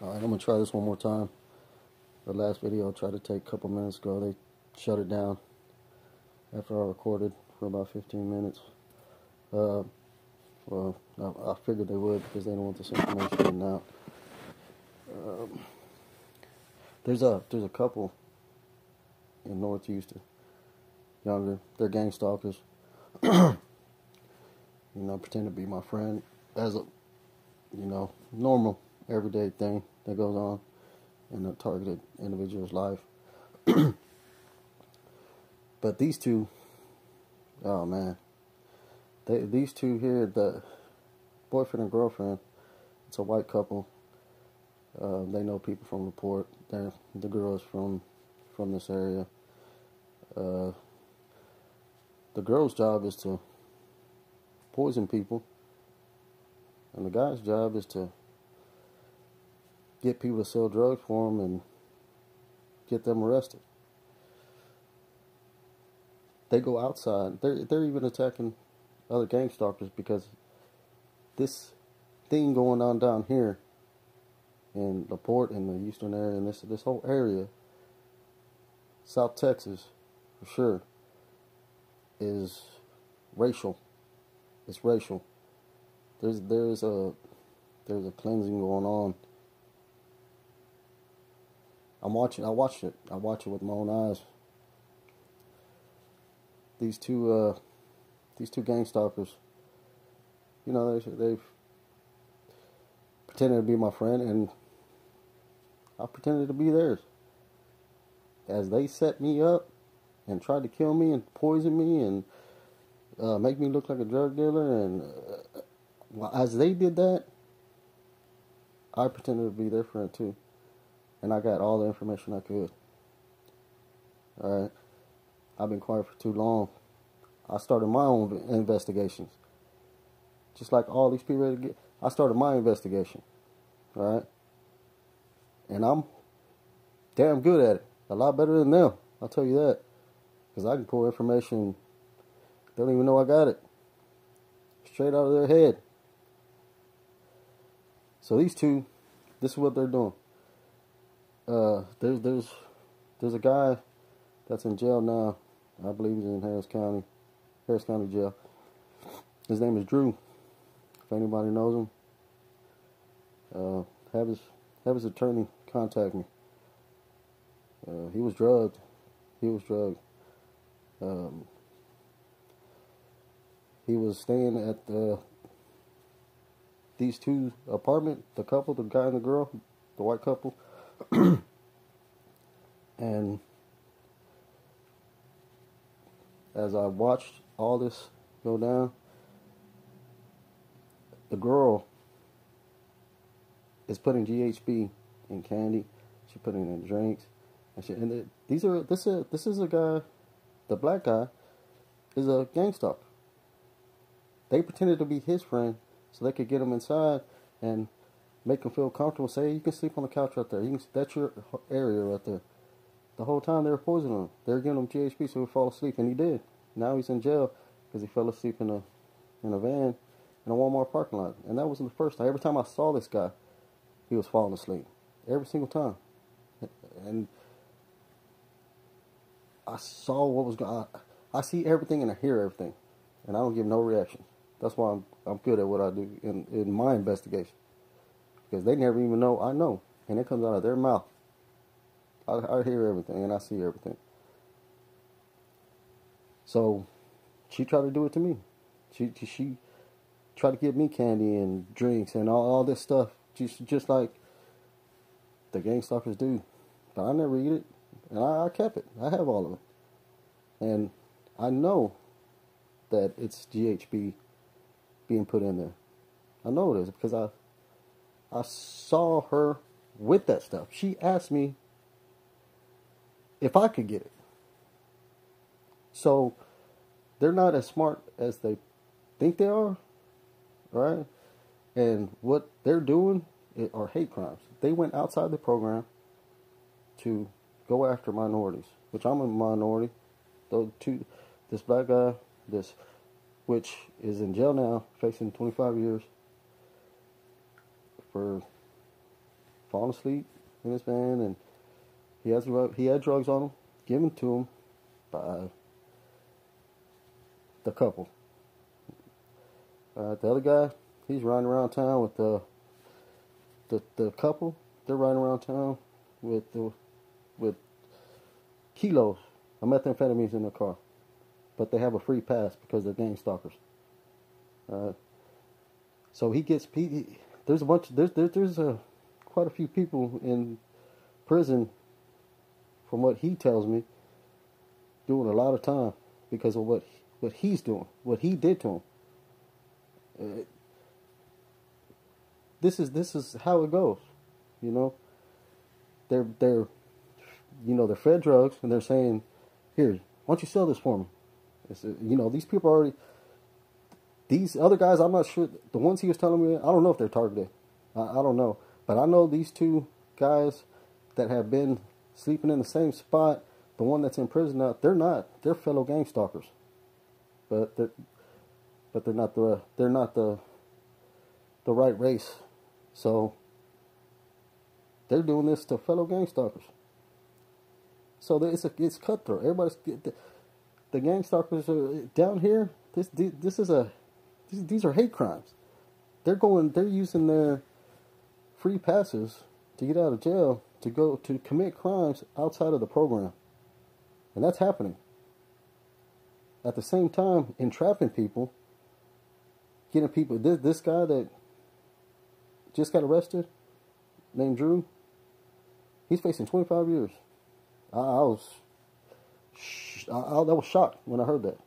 Alright, I'm going to try this one more time. The last video I tried to take a couple minutes ago, they shut it down after I recorded for about 15 minutes. Well, I figured they would because they don't want this information getting out. There's a couple in North Houston, younger. They're gang stalkers. Pretend to be my friend as a, normal, everyday thing that goes on in a targeted individual's life. But these two, oh man, these two here, the boyfriend and girlfriend, it's a white couple. They know people from the port. The girl is from this area. The girl's job is to poison people, and the guy's job is to get people to sell drugs for them and get them arrested. They go outside. They're even attacking other gang stalkers because this thing going on down here in the port, in the Houston area, and this whole area, South Texas, for sure, is racial. It's racial. There's a cleansing going on. I watch it with my own eyes. These two gang stalkers, they've pretended to be my friend, and I pretended to be theirs. As they set me up and tried to kill me and poison me and make me look like a drug dealer, and as they did that, I pretended to be their friend too, and I got all the information I could. Alright, I've been quiet for too long. I started my own investigations. Just like all these people, I started my investigation. Alright, and I'm damn good at it. A lot better than them, I'll tell you that. Because I can pull information, they don't even know I got it, straight out of their head. So these two, this is what they're doing. There's a guy that's in jail now. I believe he's in Harris County jail. His name is Drew. If anybody knows him, have his attorney contact me. He was drugged. He was staying at these two apartment, the couple, the guy and the girl, the white couple. And as I watched all this go down, the girl is putting GHB in candy. She's putting it in drinks. This is a guy, the black guy is a gang stalker. They pretended to be his friend so they could get him inside and make him feel comfortable. Say, you can sleep on the couch right there. That's your area right there. The whole time they were poisoning him. They were giving him GHB so he would fall asleep, and he did. Now he's in jail because he fell asleep in a van in a Walmart parking lot. And that wasn't the first time. Every time I saw this guy, he was falling asleep. Every single time. And I saw what was going on. I see everything and I hear everything. And I don't give no reaction. That's why I'm good at what I do in my investigation. Because they never even know I know. And it comes out of their mouth. I hear everything and I see everything. So she tried to do it to me. She tried to give me candy and drinks and all this stuff. Just like the gang stalkers do. But I never eat it. And I kept it. I have all of it. And I know that it's GHB being put in there. I know it is because I saw her with that stuff. She asked me if I could get it. So they're not as smart as they think they are, right? And what they're doing are hate crimes. They went outside the program to go after minorities, which I'm a minority. This black guy, which is in jail now, facing 25 years for falling asleep in his van, and he had drugs on him, given to him by the couple. The other guy, he's riding around town with the couple. They're riding around town with kilos of methamphetamines in their car, but they have a free pass because they're gang stalkers. So there's quite a few people in prison, from what he tells me, doing a lot of time because of what he's doing, what he did to him. This is how it goes, you know. They're fed drugs, and they're saying, "Here, why don't you sell this for me?" These people are already. These other guys, I'm not sure. The ones he was telling me, I don't know if they're targeted. I don't know, but I know these two guys that have been sleeping in the same spot. The one that's in prison now, they're not. They're fellow gang stalkers, but they're not the right race. So they're doing this to fellow gang stalkers. So it's cutthroat. Everybody's the gang stalkers are down here. These are hate crimes. They're using their free passes to get out of jail to go to commit crimes outside of the program, and that's happening. At the same time, entrapping people, getting people. This guy that just got arrested, named Drew, he's facing 25 years. I was shocked when I heard that.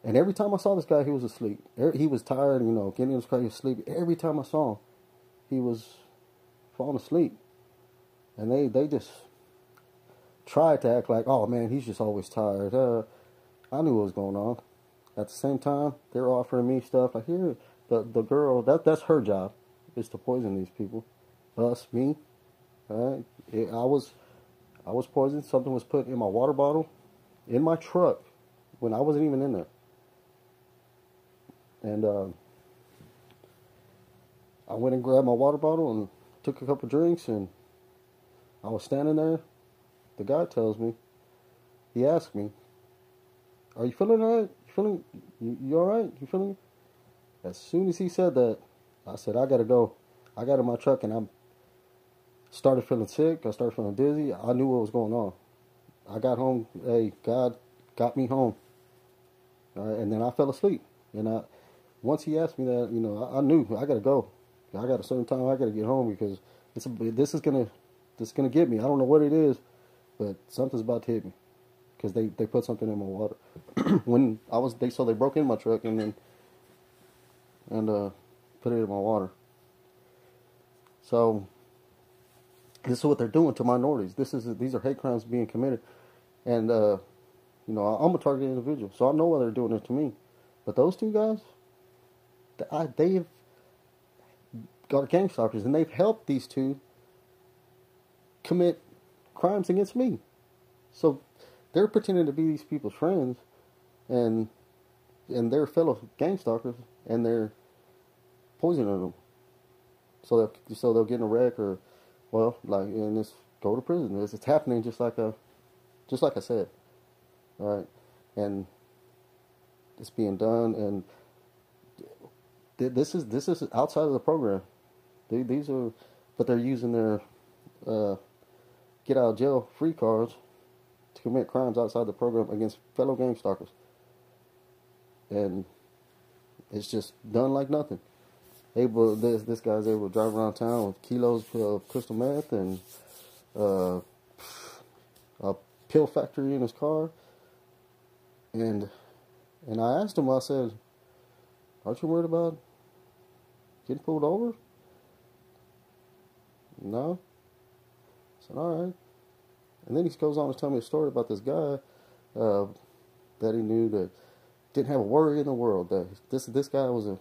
And every time I saw this guy, he was asleep. He was tired, getting in his car, he was asleep. Every time I saw him, he was falling asleep. And they just tried to act like, oh man, he's just always tired. I knew what was going on. At the same time, they're offering me stuff like, here, the girl, that's her job, is to poison these people. Us, me. All right? I was poisoned. Something was put in my water bottle, in my truck, when I wasn't even in there. And I went and grabbed my water bottle and took a couple drinks, and I was standing there. The guy tells me, he asked me, "Are you feeling all right? You all right? You feeling?" As soon as he said that, I said, "I gotta go." I got in my truck and I started feeling sick. I started feeling dizzy. I knew what was going on. I got home. Hey, God got me home. And then I fell asleep. And once he asked me that, I knew I gotta go. I got a certain time I gotta get home because this is gonna get me. I don't know what it is, but something's about to hit me because they put something in my water. They broke in my truck and put it in my water. So this is what they're doing to minorities. These are hate crimes being committed, and I'm a targeted individual, so I know why they're doing it to me. But those two guys, they've got gang stalkers, and they've helped these two commit crimes against me. So they're pretending to be these people's friends, and they're fellow gang stalkers, and they're poisoning them. So they'll get in a wreck or, and just go to prison. It's happening just like I said, all right, and it's being done, and this is outside of the program. These are, but they're using their get out of jail free cards to commit crimes outside the program against fellow gang stalkers, and it's just done like nothing. This guy's able to drive around town with kilos of crystal meth and a pill factory in his car. And I asked him, I said, "Aren't you worried about getting pulled over?" "No." I said, "All right." And then he goes on to tell me a story about this guy that he knew that didn't have a worry in the world. That this guy was an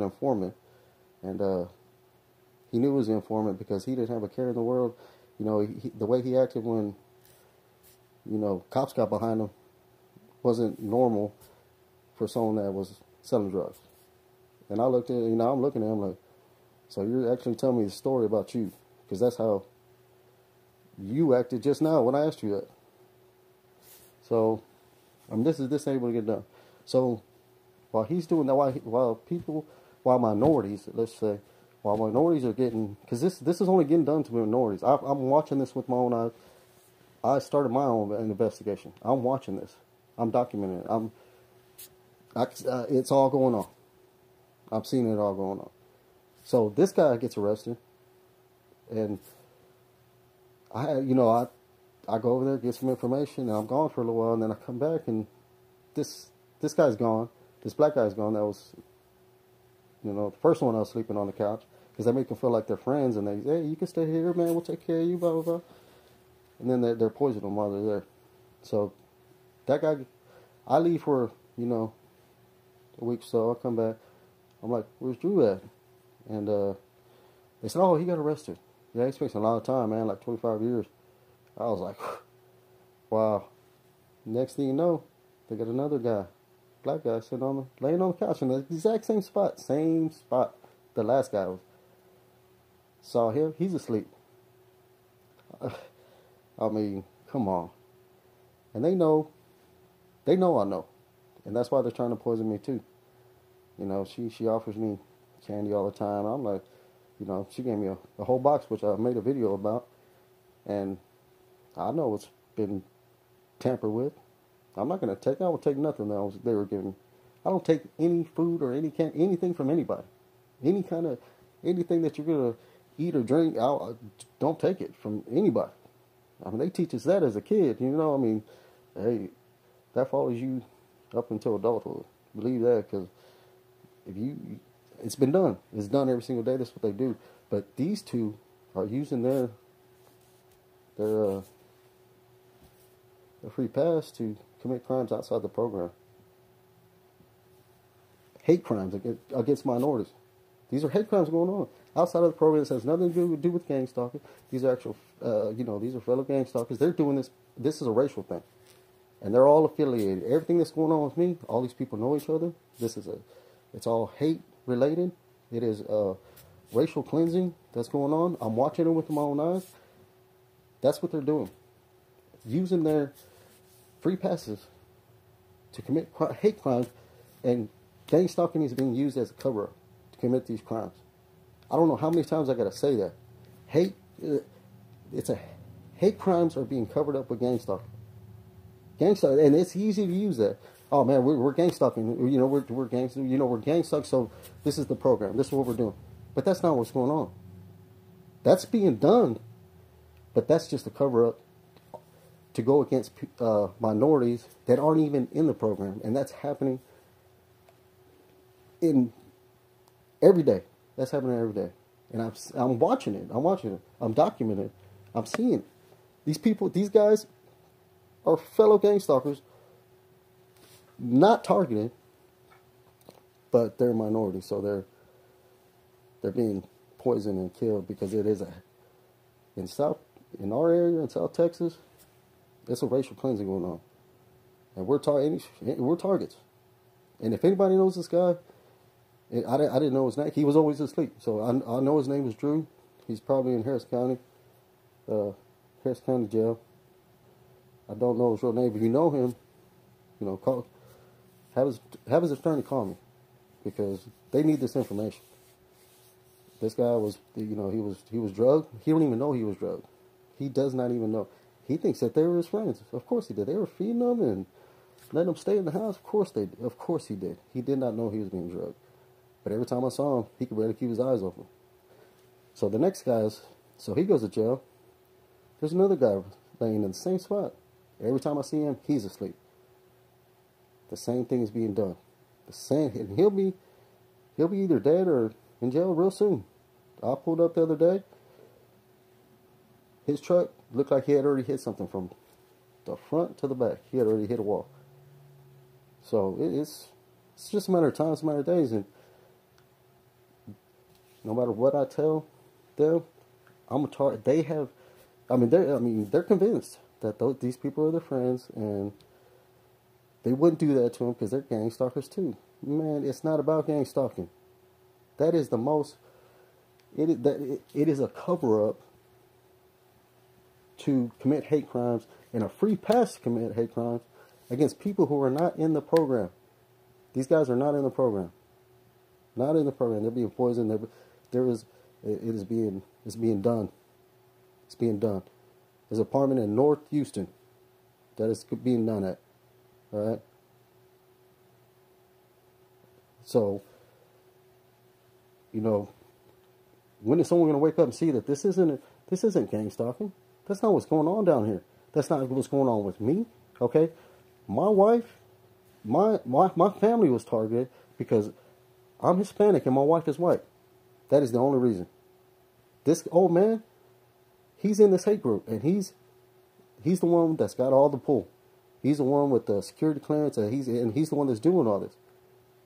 informant. And he knew he was an informant because he didn't have a care in the world. The way he acted when, cops got behind him wasn't normal for someone that was selling drugs. And I looked at, I'm looking at him like, So you're actually telling me the story about you, because that's how you acted just now when I asked you that. So, this ain't able to get done. So, while he's doing that, while minorities, let's say, while minorities are getting, because this is only getting done to minorities. I'm watching this with my own eyes. I started my own investigation. I'm watching this. I'm documenting it. It's all going on. I'm seeing it all going on. So this guy gets arrested, and I go over there, get some information, and I'm gone for a little while, and then I come back, and this guy's gone. This black guy's gone. That was, the first one I was sleeping on the couch, because they make them feel like they're friends, and they, hey, you can stay here, man. We'll take care of you, blah blah blah. And then they're poisoning them while they're there. So that guy, I leave for a week or so. I come back. I'm like, where's Drew at? And they said, oh, he got arrested. Yeah, he's facing a lot of time, man, like 25 years. I was like, wow. Next thing you know, they got another guy, black guy, laying on the couch in the exact same spot the last guy was. Saw him, he's asleep. I mean, come on. And they know I know. And that's why they're trying to poison me too. She offers me candy all the time. I'm like, she gave me a whole box, which I made a video about. And I know it's been tampered with. I will take nothing that they were giving me. I don't take any food or anything from anybody. Anything that you're going to eat or drink, don't take it from anybody. I mean, they teach us that as a kid, hey, that follows you up until adulthood. Believe that, because it's been done. It's done every single day. That's what they do. But these two are using their free pass to commit crimes outside the program. Hate crimes against minorities. These are hate crimes going on outside of the program. This has nothing to do with gang stalking. These are actual, these are fellow gang stalkers. They're doing this. This is a racial thing, and they're all affiliated. Everything that's going on with me, all these people know each other. It's all hate related. It is racial cleansing that's going on. I'm watching it with my own eyes. That's what they're doing, using their free passes to commit hate crimes, and gang stalking is being used as a cover-up to commit these crimes. I don't know how many times I got to say that. Hate crimes are being covered up with gang stalking. Gang stalking, and it's easy to use that. Oh man, we're gang stalking. We're gang stalking. So this is the program. This is what we're doing. But that's not what's going on. That's being done, but that's just a cover-up to go against minorities that aren't even in the program, and that's happening every day. That's happening every day, and I'm watching it. I'm documenting it. I'm seeing it. These guys are fellow gang stalkers, not targeted, but they're minorities, so they're being poisoned and killed because it is in our area in South Texas. There's a racial cleansing going on, and we're targets. And if anybody knows this guy, I didn't know his name. He was always asleep, so I know his name is Drew. He's probably in Harris County jail. I don't know his real name, but if you know him, have his attorney call me, because they need this information. This guy was, he was drugged. He don't even know he was drugged. He does not even know. He thinks that they were his friends. Of course he did. They were feeding him and letting him stay in the house. Of course he did. He did not know he was being drugged. But every time I saw him, he could barely keep his eyes open. So the next so he goes to jail. There's another guy laying in the same spot. Every time I see him, he's asleep. The same thing is being done. And he'll be either dead or in jail real soon. I pulled up the other day. His truck looked like he had already hit something from the front to the back. He had already hit a wall. So it's just a matter of time, it's a matter of days, and no matter what I tell them, I'm a target. They're convinced that these people are their friends, and they wouldn't do that to them because they're gang stalkers too. Man, it's not about gang stalking. That is the most. It is a cover up to commit hate crimes and a free pass to commit hate crimes against people who are not in the program. These guys are not in the program. Not in the program. They're being poisoned. It's being done. It's being done. There's an apartment in North Houston that is being done at. All right. So, when is someone going to wake up and see that this isn't gang stalking? That's not what's going on down here. That's not what's going on with me. Okay, my wife, my family was targeted because I'm Hispanic and my wife is white. That is the only reason. This old man, he's in this hate group, and he's the one that's got all the pull. He's the one with the security clearance, and he's the one that's doing all this.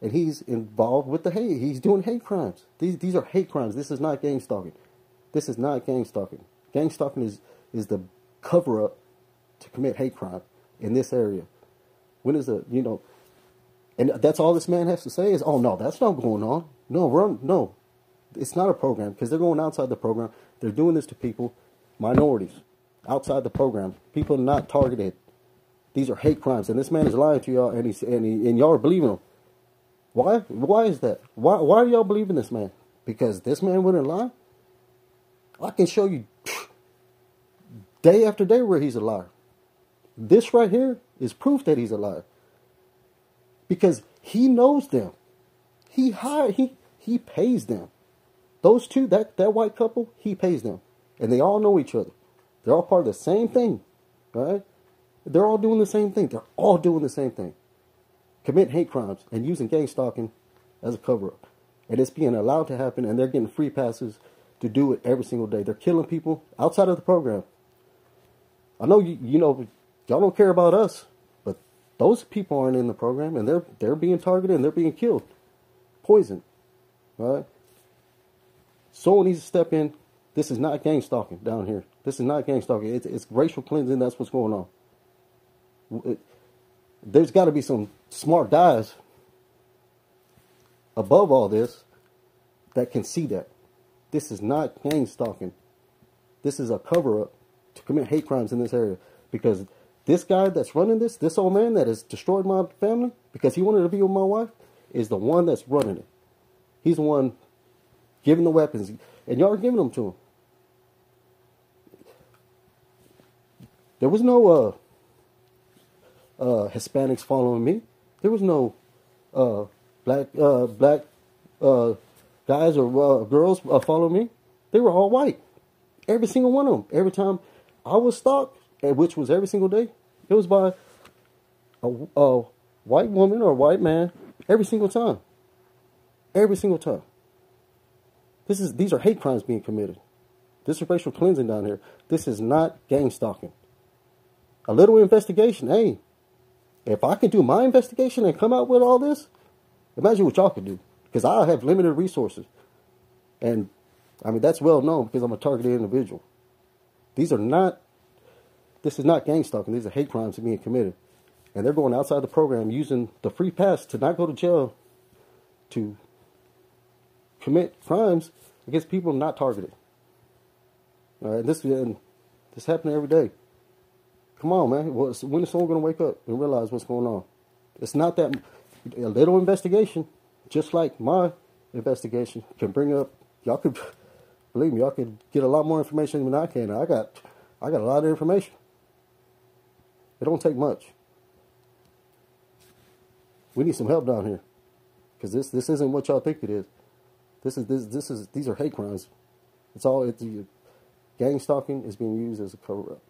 And he's involved with the hate. He's doing hate crimes. These are hate crimes. This is not gang stalking. This is not gang stalking. Gang stalking is the cover up to commit hate crime in this area. When is and that's all this man has to say is, oh no, that's not going on. No, it's not a program, because they're going outside the program. They're doing this to people, minorities, outside the program. People not targeted. These are hate crimes, and this man is lying to y'all, and y'all are believing him. Why? Why is that? Why are y'all believing this man? Because this man wouldn't lie? I can show you day after day where he's a liar. This right here is proof that he's a liar. Because he knows them. He pays them. Those two, that white couple, he pays them. And they all know each other. They're all part of the same thing. Right? They're all doing the same thing. They're all doing the same thing. Commit hate crimes and using gang stalking as a cover-up. And it's being allowed to happen, and they're getting free passes to do it every single day. They're killing people outside of the program. I know y'all don't care about us, but those people aren't in the program, and they're being targeted and they're being killed, poisoned. Right? Someone needs to step in. This is not gang stalking down here. This is not gang stalking. It's racial cleansing. That's what's going on. There's got to be some smart guys above all this that can see that. This is not gang stalking. This is a cover-up to commit hate crimes in this area. Because this guy that's running this old man that has destroyed my family because he wanted to be with my wife, is the one that's running it. He's the one giving the weapons. And y'all are giving them to him. There was no Hispanics following me. There was no black guys or girls following me. They were all white. Every single one of them. Every time I was stalked, which was every single day, it was by a white woman or a white man. Every single time. Every single time. These are hate crimes being committed. This is racial cleansing down here. This is not gang stalking. A little investigation. Hey, if I can do my investigation and come out with all this, imagine what y'all could do. Because I have limited resources. And, I mean, that's well known because I'm a targeted individual. This is not gang stalking. These are hate crimes being committed. And they're going outside the program using the free pass to not go to jail to commit crimes against people not targeted. All right, this happening every day. Come on, man. When is someone going to wake up and realize what's going on? It's not that a little investigation, just like my investigation, can bring up. Y'all could believe me. Y'all could get a lot more information than I can. I got a lot of information. It don't take much. We need some help down here, because this isn't what y'all think it is. These are hate crimes. Gang stalking is being used as a cover-up.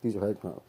These are hate crimes.